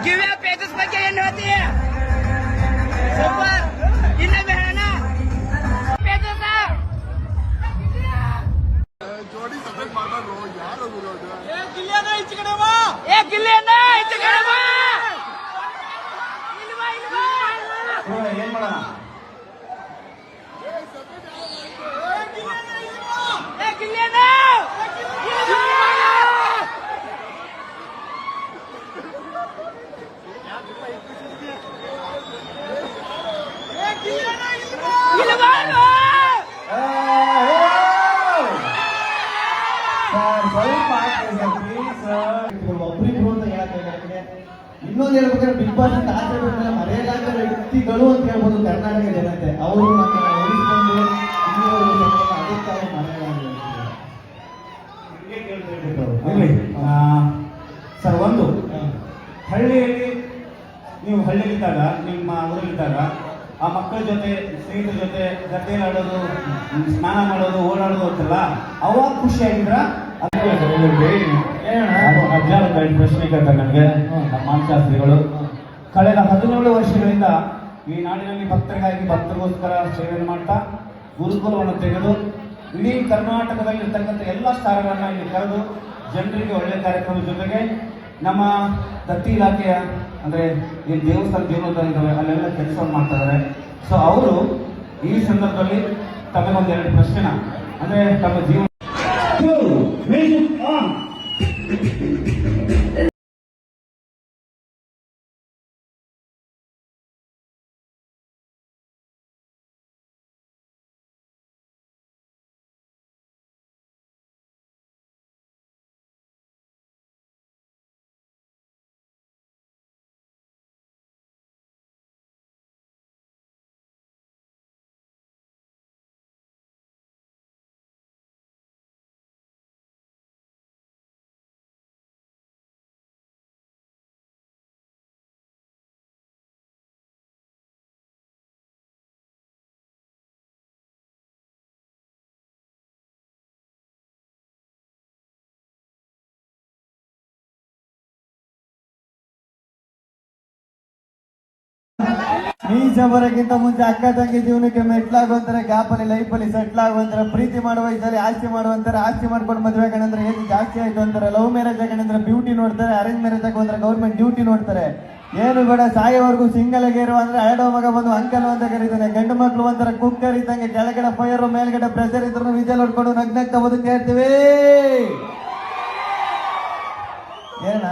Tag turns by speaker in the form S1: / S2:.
S1: ಕಿವಿಯ ಪೇಜಸ್ ಬಗ್ಗೆ ಏನು ಹೇಳ್ತೀಯ? ಸೂಪರ್. ಇನ್ನೊಮ್ಮೆ ಹೇಳೋಣ. ಪೇಜಸ್
S2: ಜೋಡಿ ಸಪರೇಟ್ ಮಾಡೋರು ಯಾರು ಗುರು?
S1: ಗಿಲ್ಲಿಯನ್ನ ಈಚೆ ಕಡೆ ಬಾ. ಗಿಲ್ಲಿಯನ್ನ ಈಚೆ ಕಡೆ ಬಾ. ಇಲ್ವಾ
S3: ಏನ್ ಮಾಡೋಣ?
S1: ಗಿಲ್ಲಿಯನ್ನ
S3: ಒಬ್ರಿಬ್ರು ಅಂತ ಹೇಳಕ್ಕೆ ಇನ್ನೊಂದು ಹೇಳ್ಬೇಕಾದ್ರೆ ಬಿಗ್ ಬಾಸ್ ಅಂತ ಆಸೆ ಬಿಟ್ಟರೆ ಮರೆಯಲಾಗದ ವ್ಯಕ್ತಿಗಳು ಅಂತ ಹೇಳ್ಬೋದು ಕರ್ನಾಟಕ ಜನತೆ. ಅವರು ನಮ್ಮನ್ನ ಉಳಿಸ್ಕೊಂಡು ಅದಕ್ಕೆ ಅವರು ಮರೆಯಲಾಗಲಿ. ಸರ್, ಒಂದು ಹಳ್ಳಿಯಲ್ಲಿ ನೀವು ಹಳ್ಳಿಯಲ್ಲಿದ್ದಾಗ, ನಿಮ್ಮ ಊರಲ್ಲಿದ್ದಾಗ ಆ ಮಕ್ಕಳ ಜೊತೆ, ಸ್ನೇಹಿತರ ಜೊತೆ ಗದ್ದೆಯಲ್ಲಿ ಆಡೋದು, ಸ್ನಾನ ಮಾಡೋದು, ಓಡಾಡೋದು ಅಂತಲ್ಲ, ಅವಾಗ ಖುಷಿಯಾಗಿದ್ರ? ಪ್ರಶ್ನೆ ಕೇಳ್ತಾರೆ ನನಗೆ ನಮ್ಮ ಮಾನಶಾಸ್ತ್ರಿಗಳು. ಕಳೆದ 17 ವರ್ಷಗಳಿಂದ ಈ ನಾಡಿನಲ್ಲಿ ಭಕ್ತರಿಗಾಗಿ, ಭಕ್ತರಿಗೋಸ್ಕರ ಸೇವೆಯನ್ನು ಮಾಡ್ತಾ ಗುರುಕುಲವನ್ನು ತೆಗೆದು ಇಡೀ ಕರ್ನಾಟಕದಲ್ಲಿ ಇರ್ತಕ್ಕಂಥ ಎಲ್ಲ ಸ್ಥಾನಗಳನ್ನ ಇಲ್ಲಿ ಕರೆದು ಜನರಿಗೆ ಒಳ್ಳೆಯ ಕಾರ್ಯಕ್ರಮದ ಜೊತೆಗೆ ನಮ್ಮ ದತ್ತಿ ಇಲಾಖೆಯ ಅಂದ್ರೆ ಈ ದೇವಸ್ಥಾನ ಜೀವನೋದ್ಧಾರ ಇದ್ದಾವೆ ಅಲ್ಲೆಲ್ಲ ಕೆಲಸವನ್ನು ಮಾಡ್ತಾ ಇದ್ದಾರೆ. ಸೊ ಅವರು ಈ ಸಂದರ್ಭದಲ್ಲಿ ತಮಗೊಂದು 2 ಪ್ರಶ್ನೆನ ಅಂದ್ರೆ ತಮ್ಮ ಜೀವನ
S4: ಮೀಸ ಬರೋಕ್ಕಿಂತ ಮುಂಚೆ ಅಕ್ಕ ತಂಗಿ ಜೀವನಕ್ಕೆ ಮೆಟ್ಲಾಗುವಂತಾರೆ, ಗ್ಯಾಪಲ್ಲಿ ಲೈಫಲ್ಲಿ ಸೆಟ್ಲ್ ಆಗುವಂತಾರೆ, ಪ್ರೀತಿ ಮಾಡುವ ವಯಸ್ಸಲ್ಲಿ ಆಸ್ತಿ ಮಾಡುವಂತಾರೆ, ಆಸ್ತಿ ಮಾಡ್ಕೊಂಡು ಮದುವೆ ಆಗಣಂದ್ರೆ ಏಜ್ ಜಾಸ್ತಿ ಆಯ್ತು ಅಂತಾರೆ, ಲವ್ ಮ್ಯಾರೇಜ್ ಆಗಣಂದ್ರೆ ಬ್ಯೂಟಿ ನೋಡ್ತಾರೆ, ಅರೇಂಜ್ ಮ್ಯಾರೇಜ್ ಆಗೋಂದ್ರೆ ಗೌರ್ಮೆಂಟ್ ಡ್ಯೂಟಿ ನೋಡ್ತಾರೆ. ಏನು ಬೇಡ ಸಾಯೋವರೆಗೂ ಸಿಂಗಲ್ ಆಗಿ ಇರುವ ಅಂದ್ರೆ ಎರಡೋ ಮಗ ಬಂದು ಅಂಕಲ್ ಅಂತ ಕರೀತಾನೆ. ಗಂಡು ಮಕ್ಳು ಒಂಥರ ಕುಕ್ಕರ್ ಇದ್ದಂಗೆ, ಕೆಳಗಡೆ ಫೈರ್, ಮೇಲ್ಗಡೆ ಪ್ರೆಷರ್ ಇದ್ರು ವಿಜಲ್ ಹೊಡ್ಕೊಂಡು ನಗ್ನಗ್ತಾ ಬದುಕ್ತಾ ಇರ್ತೀವಿ. ಏನಣ್ಣ